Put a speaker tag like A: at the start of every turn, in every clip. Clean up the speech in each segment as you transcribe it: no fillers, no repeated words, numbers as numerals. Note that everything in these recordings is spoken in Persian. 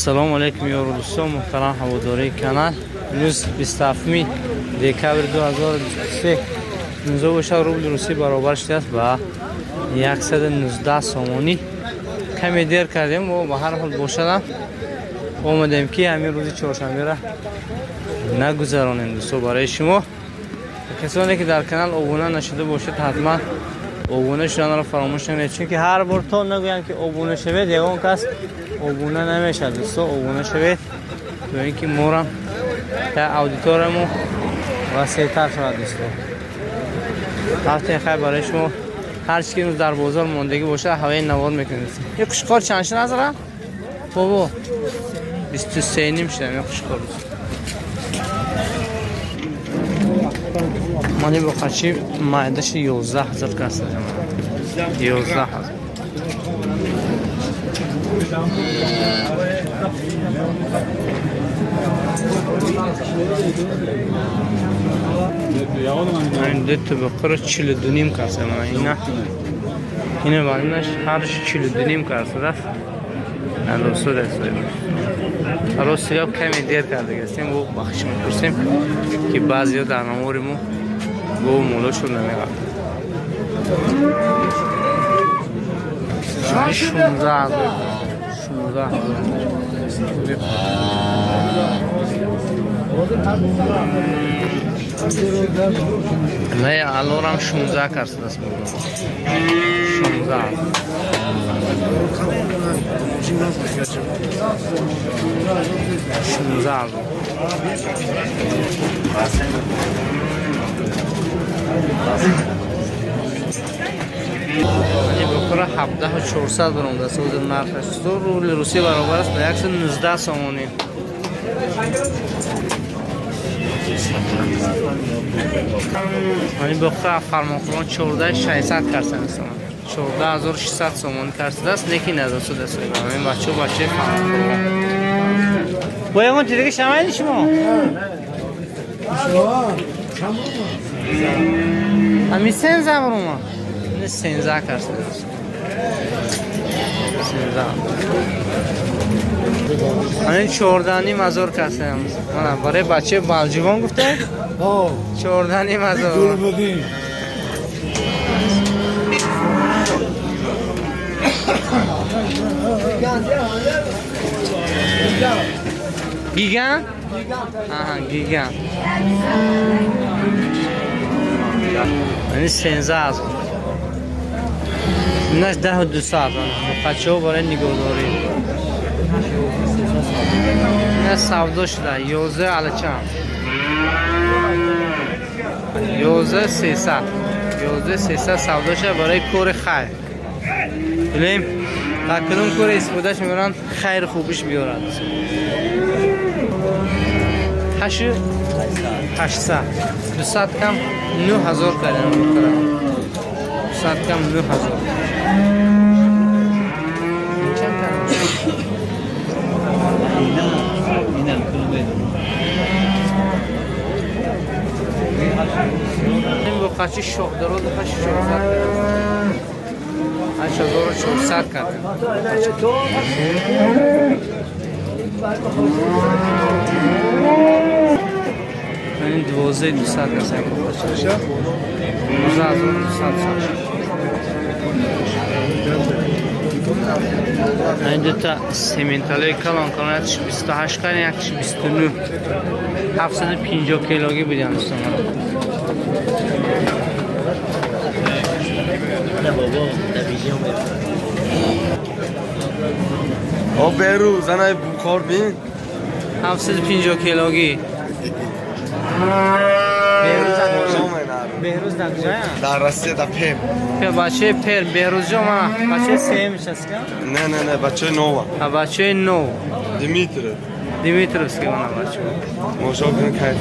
A: Assalomu alaykum yo'qlar, muhtaram havodarlar kanal. Imroz 27 dekabr 2023 19 rubl rusiy barobar shud ба 119 сомонӣ. Каме дер кардем ва ба ҳар ҳол бошадам. Омадем ки ҳамин рӯзи чоршанберо нагузаронем дӯстон барои шумо. Касоне ки дар канал обуна нашуда бошед, ҳатман обуна шуданро фаромӯш накунед, чунки ҳар бор то нагӯям ки обуна шавед, ягон кас обуна намешад дӯстон. Обуна шавед то ин ки морам та аудиториямо васеътар шавад дӯстон. ҳафтаи хайр барои шумо. ҳар чӣ ки имрӯз дар бозор мондагӣ бошад ҳаваи навод мекунед. ин қушқор чанд шуд назара? бобо 23 ним шудам ин қушқор. мани бо қачи майдаши 11000 касад. 11000. این دو تا بقره 42 کاسه من اینا باندش هرش 42 کاسه است. الوسو دست الوسو یا کمی دیر کرده گستیم و بخش می‌پرسیم که بعضیا در نمورمو گو مولاشون نمیاد. 16 نه الانم 16 کاسه است. 16 این بکره 17400 برام دست از نرخش تو روبل روسی برابر است به 119 سومونی. این بکره فرمانخوان 14600 کاسه است. 14600 سومون کاسه است. نکی نداشته است. این بچه فرمانخوان. باید دیگه شمایی شما. همین سنز هم برام. نه سنزا کاسه است. سنزا. این 14 مزار کاسه است. من برای بچه بالجوان گفته. 14 مزار. گیگان؟ آها گیگان. این 13000. اینش 10200. بچه‌ها برای نگهداری. این سودا شده 11 الچم. 11300. 11300 سودا شده برای کور خیر. ببینیم تا کدوم کور استفادهش میبرن خیر خوبش بیارن. 800 200 کم 9000 کردن. 200 کم 9000. این با قچی شوق دارد 8400 کردن. این 12200 کردن. 12200. این دوتا سیمنتالی کلان کنه 28 کنه 129 750 کیلوگی بودیم دوستان.
B: او بیرو زنای بوکار بین
A: 750 کیلوگی. بهروز در کجاست؟
B: در راسته در پیم.
A: بچه پیر بهروز جا ما بچه سه میشه است که؟
B: نه بچه نو.
A: بچه نو. دیمیتروفسکی من بچه.
B: مشاوره کرد.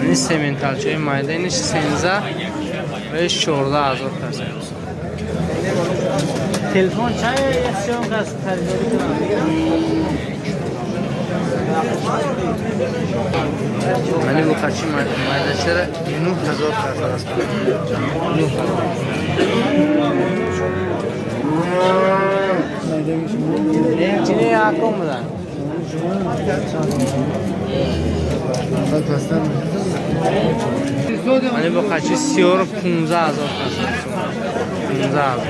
A: این سیمنتال چه مایدانش 13 و 14000 کاسه. تلفن چای استیون کاسه خریداری کنم. من این بخشی مایداشتر 9000 کاسه است. 9000. یکم بدن منی با خچی 315,000 15,000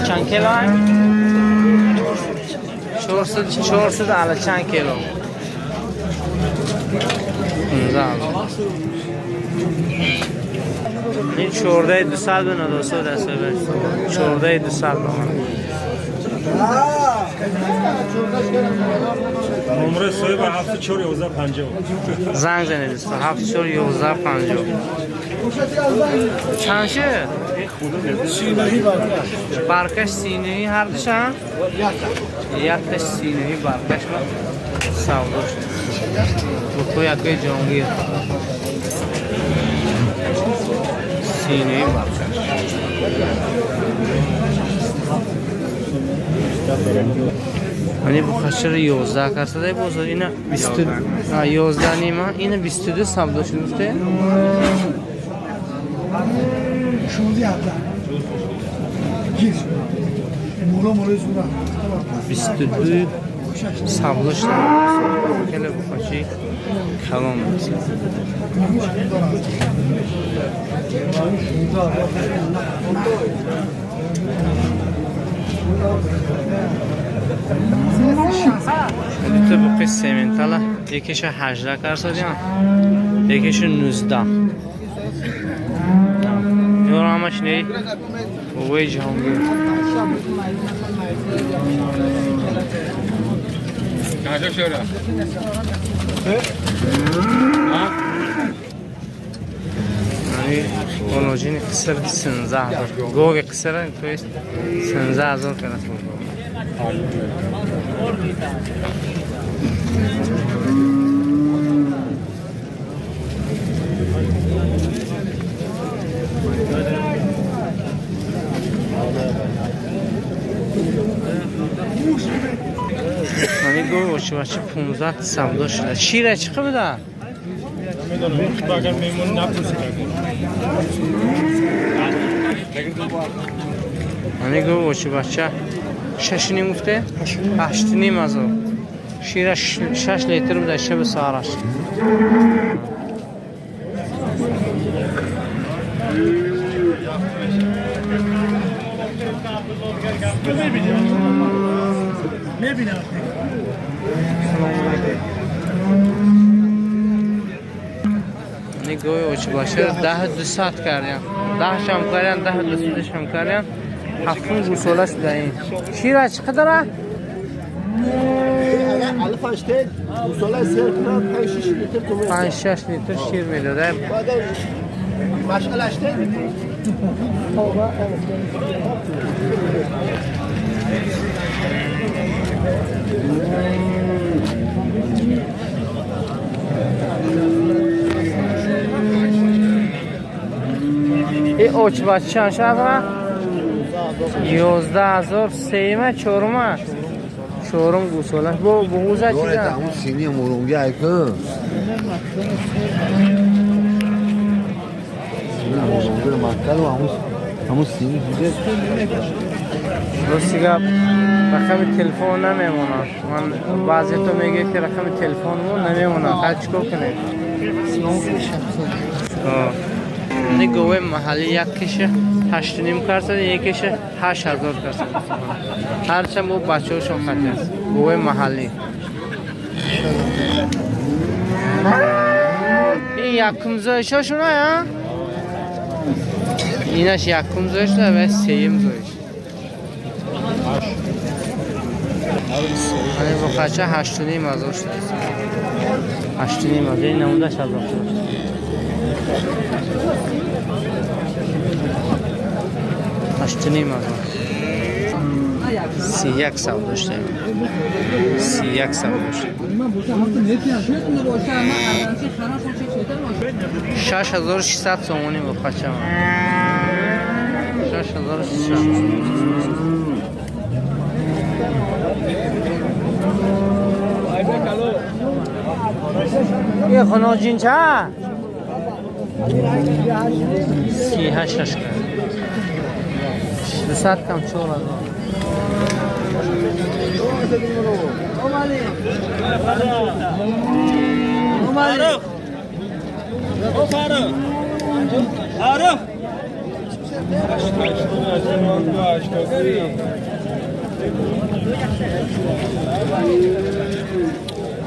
A: چند کیلو هست؟ 400 علی چند کیلو 15,000 این چورده 200 بنا دوستو دسته بشت چورده 200
C: نمره صاحب 741150
A: زنگ زنید دوستا 741150 چند شه؟ برکش سینه‌ای هر دوشن؟ یکش سینه‌ای برکش من سودا شد بکو یکی جانگیر سینه‌ای برکش منی بخشر 11 کرده بازار اینه 11 نیمه اینه 22 سودا شده 22 سودا شده خیلی بخشی کلام میشه تو بقی سیمنتاله یکیش 18 کرده یکیش 19 یورو همش نی اوی جهانگیر کجا شده اونوجین قصر 13000 گوگ قصر تویست 13000 کرده من گوی بچه 15 سودا شده شیره چقدر بده؟
C: اگر میمون نپوسی
A: من گوی بچه 6 نیم گفته؟ 8 نیم از او شیره 6 لیتر بده شب سهرش گوی اوچه باشه 10-200 کردیم 10 شم کردیم 10-200 شم کردیم هفتون گوسولش بدهیم شیره چقدره؟
D: الف اشته گوساله سر کنم 5-6 لیتر
A: 5-6 لیتر شیر میداده
D: مشغل اشته
A: این اوچ بچه چند شد 11,000 سیمه چورمه چورم گوسولش با بغوزه چیزه
D: همون سینی مرونگی ایکن همون سینی دیگه
A: راستی رقم تلفن نمیمونه من بعضی تو میگه که رقم تلفنمون نمیمونه هر چیکار کنید این گوه محلی یکیش 8 نیم کرده یکیش 8,000 کرده هرچند با بچه هاشون خطی است گوه محلی این یکم زایش هاشونه یا؟ اینش یکم زایش ده و سیم زایش من با خچه 8 نیم از هاش ده 8 نیم از این نمودش از هاش 8 نیم از هاش 31 سال داشته 31 سال داشته 6,600 تومانی با خچه من 6,600 یه خونه جین چه؟ 38 کرد 200 کم 4000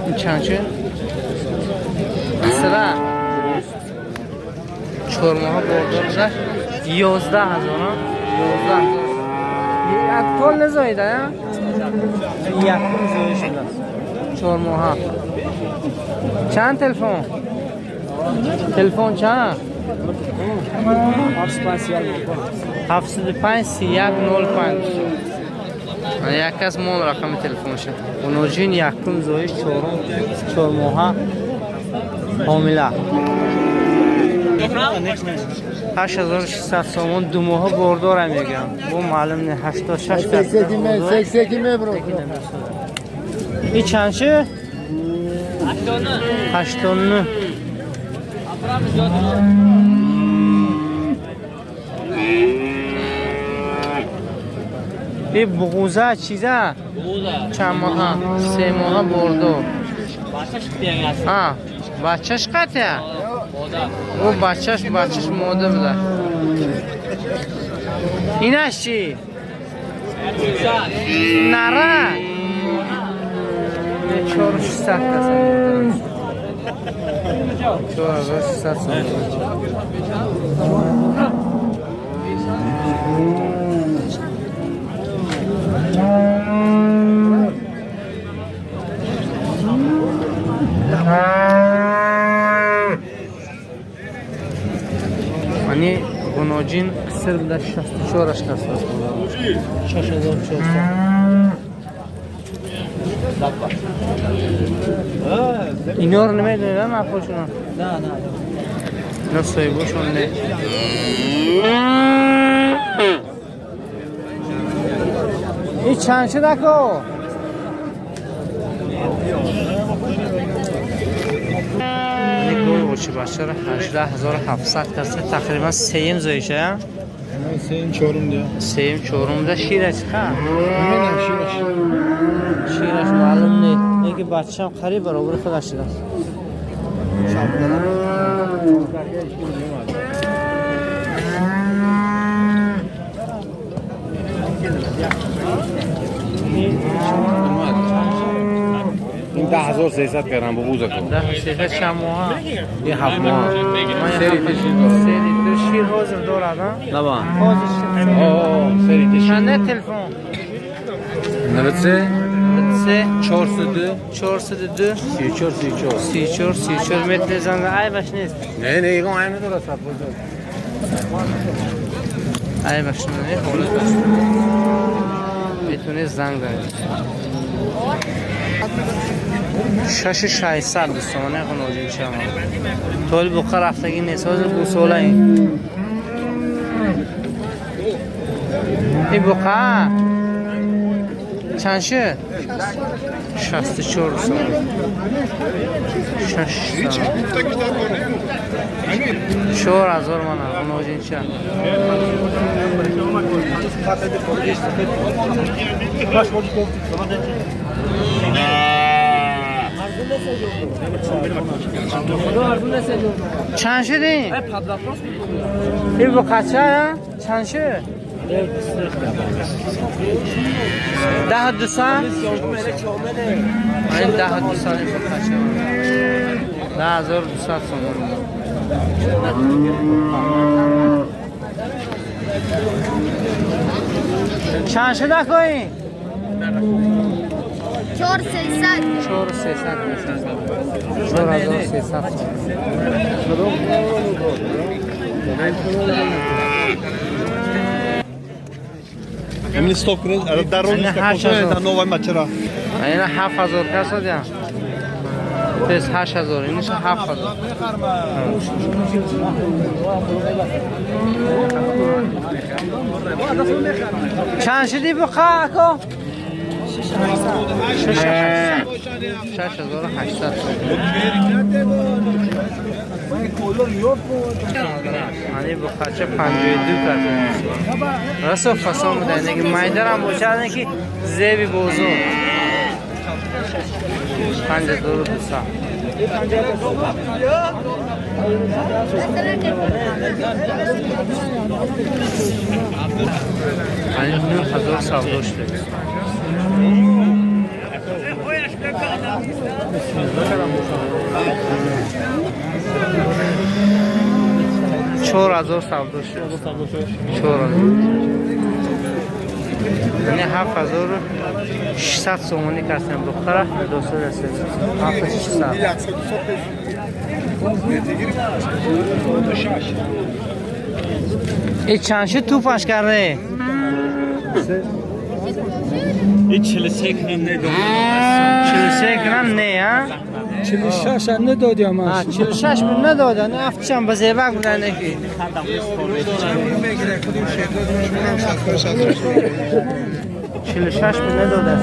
A: این چند چه؟ سرا چورمه ها بردار بودن 11000 ها 11000 کل نزایده یا؟ یکم زایی شده چورمه ها چند تلفون؟ تلفون چند؟ 705 3105 یک کس مال رقم تلفون شد اونوجین یکم زایی چورمه ها حامله 8600 سومون دو ماه بردارم میگم بو معلوم نه 86
D: سکسکی برو
A: این چند شه؟ 89 این بغوزه چیزه؟ چند ماه؟ 3 ماه بردار بچهش قطعه؟ او بچهش ماده بده اینش چی؟ نره 4600 کسان 4600 سال hani gonojin qisir bilan 64 ashkasi 6400 اینور نمیدونی نه خودشون نه سایبوشون نه این چند شده که این گوی بچه بچه را 18700 کسته تقریبا 3 زایشه 3 چهارم ده شیرش خواهد شیرش معلوم نیست اینکه بچه هم قریب برابر خودش شده
E: این 10300 کردم بغوزه کن
A: 10300 چند ماه
E: این 7 ماه
A: سری شیر حاضر دارد
E: نه با
A: حاضر
E: سری تشیر
A: چنده تلفون
E: 93
A: 3
E: 402
A: 402
E: 34
A: 34 متر زنگ ای باش نیست
E: نه نه ایگان aynı da sat
A: ای باش نه حالا باش میتونه زنگ داره 6600 دوستانه قنوجین شما طول بقا رفتگی نیست حاضر بوسوله این بقا چند شه؟ 64 سال 4000 منه قنوجین شما چند شده این؟ این با قچه چند شده؟ 10-200 این 10-200 این با قچه 10200 سومون چند شده که این؟
F: 4300
A: 4300
D: Emni stokunu در روز در نوع مچرا
A: اینا 7000 کسا دیا پس 8000 اینش 7000 چند شدی بخوا اکو 6800 hani bu kaça 52 kartı. Rasa fasam da ne ki maydaram boşadın ki zebi bozu. Panca doğru tutsa. Hani bunu hazır savdoştu. چهار هزار سودا شد. 4000 یعنی 7600 سومونی کردم دختره دوست رسید 7600 این چند شد تو پاش کرده
C: این 43 گرم نه
A: 43 گرم نه ها
F: 46 ندادی اما
A: 46 من ندادن افتشم به زیبک بودن نکی 46 من ندادن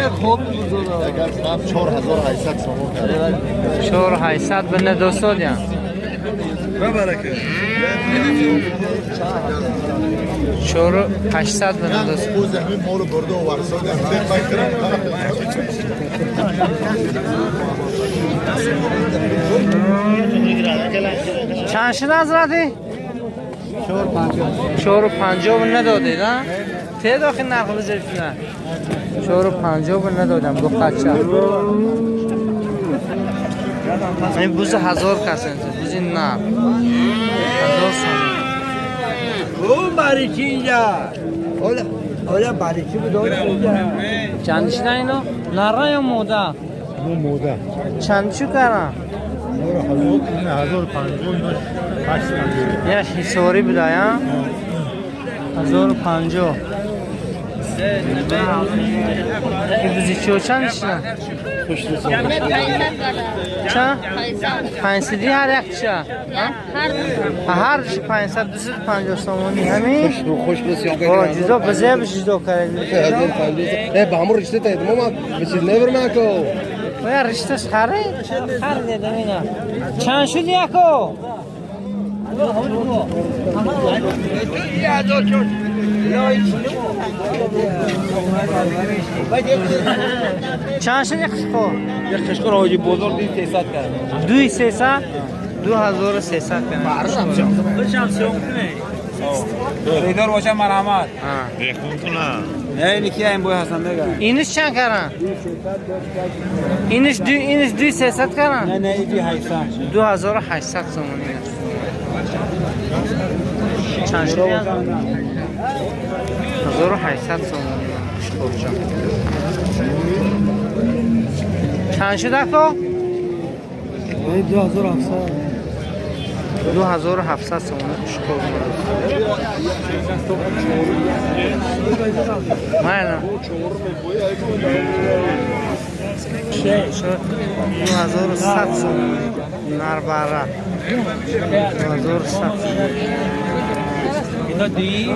D: خوب 4800 سوم
A: 4800 به ندوستاد یا
B: ببرکه
A: 4800 به ندوست
D: زمین ما رو برده و ورساده
A: چند شد حضرتی؟ 450 به ندادید ها؟ ته داخل نقل بزرگی نه 450 به ندادم دو قچه این بوز 1000 کسنده بوزی نه 1000 سوم
F: اون باریکی اینجا اولا باریکی بود اینجا
A: چندش نه اینو؟ نره یا موده؟
F: موده
A: چندشو کرن؟
F: 1050
A: یه حساری بوده یا؟ 1050 این بوزی چه و چندش نه؟ چند؟ 500 هر یک چه؟ هر 500 250 سومونی همین؟
D: خوش بسیار
A: جدا بزه بشه جدا کردی
D: به همون رشته تایید ما به چیز نبرمه که
A: یا رشتهش خرید؟ خرید اینا چند شد یکو؟ چند شد یک خشکو؟
E: یک خشکو حاجی بزرگ 300 کرد
A: 2300 2300 کنه
E: خریدار باشه مرحمت
A: ها
E: اینی کیه این بوی حسن بگه
A: اینش چند کردن؟ اینش 2300 کردن؟
E: نه ایدی 800
A: 2800 سومونی چند شدی هم؟ 1800 سومونی شکر جان چند شد اکو؟ 2700 سومونی شکر ماینا 2100 سومونی نرباره 2100
E: اینا دی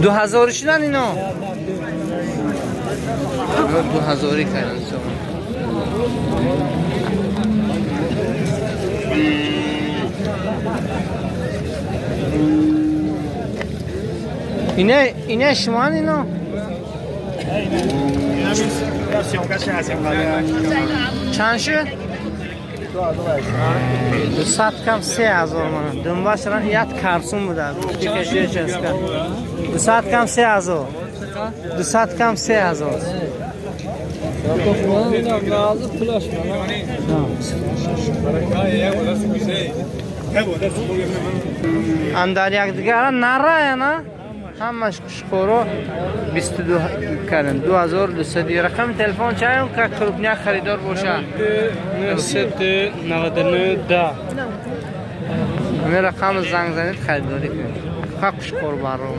A: 2000 شدن اینا 2000 کردن اینه شما اینا چند شد؟ 200 کم 3000 من دنباش رن یاد کارسون بوده کشی چست کرد 200 کم 3000 200 کم 3000 اندر یک دیگر نره نه همش شکورو 22 کردن 2200 رقم تلفن چایم که کلوبنیا خریدار باشه 99 10 همین رقم زنگ زنید خریداری کنید حق شکور برام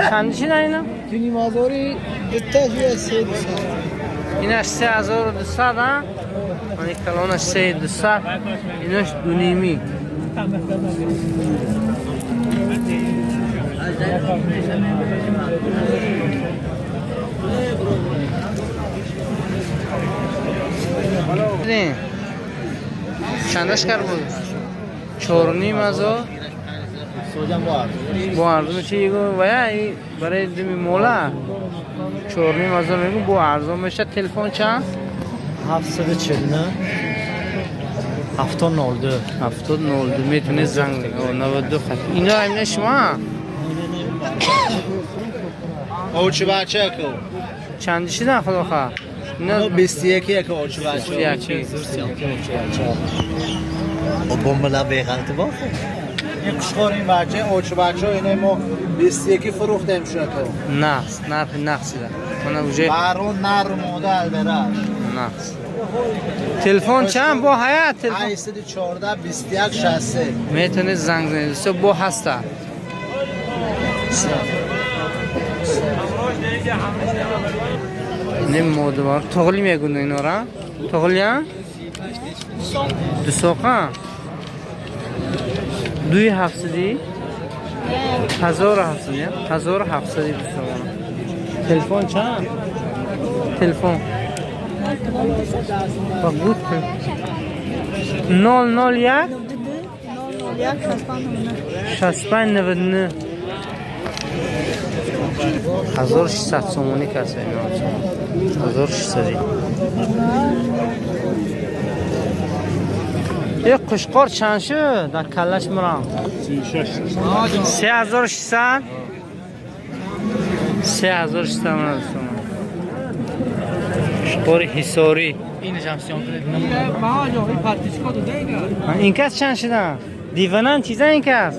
A: چندشی نه اینا؟
F: دونی مازوری دتا جوه 300
A: اینش 3200 ها. این کلانش 3200. اینش 2.5. چندش کار بود؟ 4.5 با ارزون چی گو وای برای دمی مولا 4.5 میگو با ارزون میشه. تلفن چند؟
F: 749 702
A: 702 میتونه زنگ بزنه. 92 خط. اینا همین شما
B: اوچ بچه کو
A: چندشی دن خدا خواه؟ اینا
B: 21 یک اوچ بچه o bombalar بغلت با این قشقار این بچه اوچ بچه اینه ما 21 فروختیم شده
A: نقص نرخ نقصی ده انا وجه
B: بارون نر مدل براش
A: نقص. تلفن چند با حیات تلفن
B: 814 21 63
A: میتونه زنگ بزنه. سو با هسته نیم موده بار تغلی میگونه اینا را تغلی ها 200 2700 1700 تلفن چند؟ تلفن بود 001 6599 1600 سومونی کسی اینا 1600. یک قشقار چند شد در کلش مرام 3600 3600 مرام قشقار حساری. این کس چند شدن؟ دیوانان چیزا این کس؟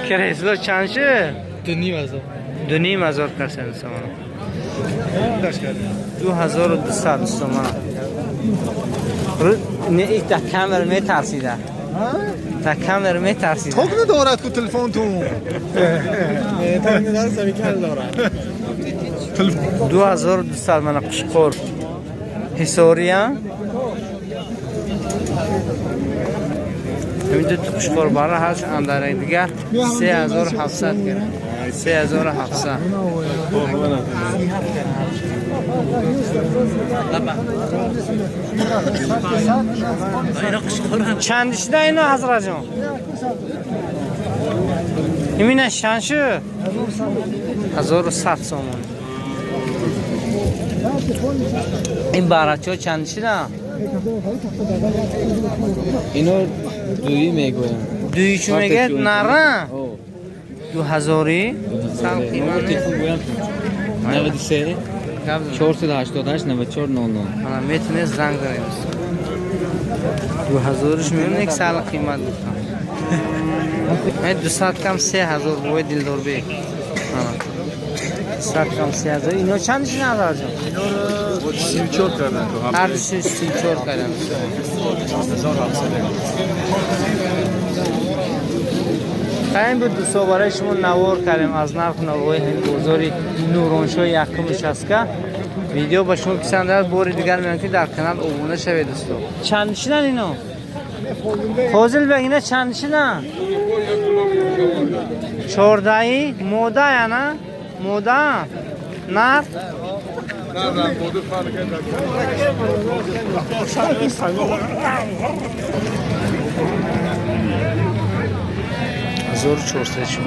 A: کرسلو چند شد؟ 2,500 کسی انسان 2200 تومان. نه این تا کامر میترسیده تا کامر میترسیده
D: توک ندارد که تلفن تو
B: نداره سمیکل دارد
A: 2200 من قشقور حسوریا همین دو قشقور برای هرچ انداره دیگر 3700 گرم 3700. چندش ده اینا حضرت جان؟ همینش چند شد؟ 1100 سومون. این بارچه ها چندش ده؟
E: اینو دویی میگویم.
A: دویی چون میگه نره؟ 2000 سال قیمت
E: میگویم 93 488 94 00.
A: حالا میتونه زنگ داریم 2000ش میگن یک سال قیمت بودم من 200 کم 3000 بوی دلدار بی 100 کم 3000. اینا چندش ندار جان؟
D: اینا رو 34 کردن
A: هر دوشش 34 کردن 1700. این بود 200 برای شما نوار کردیم از نرخ نوای بازاری نورانشاه یکمش است که ویدیو با شما پسند است. باری دیگر میگم که در کانال ابونه شوید دوستو. چند شدن اینا؟ فاضل بگینه چند شدن؟ 14 موده یا نه؟ موده نه؟ زور 400 شما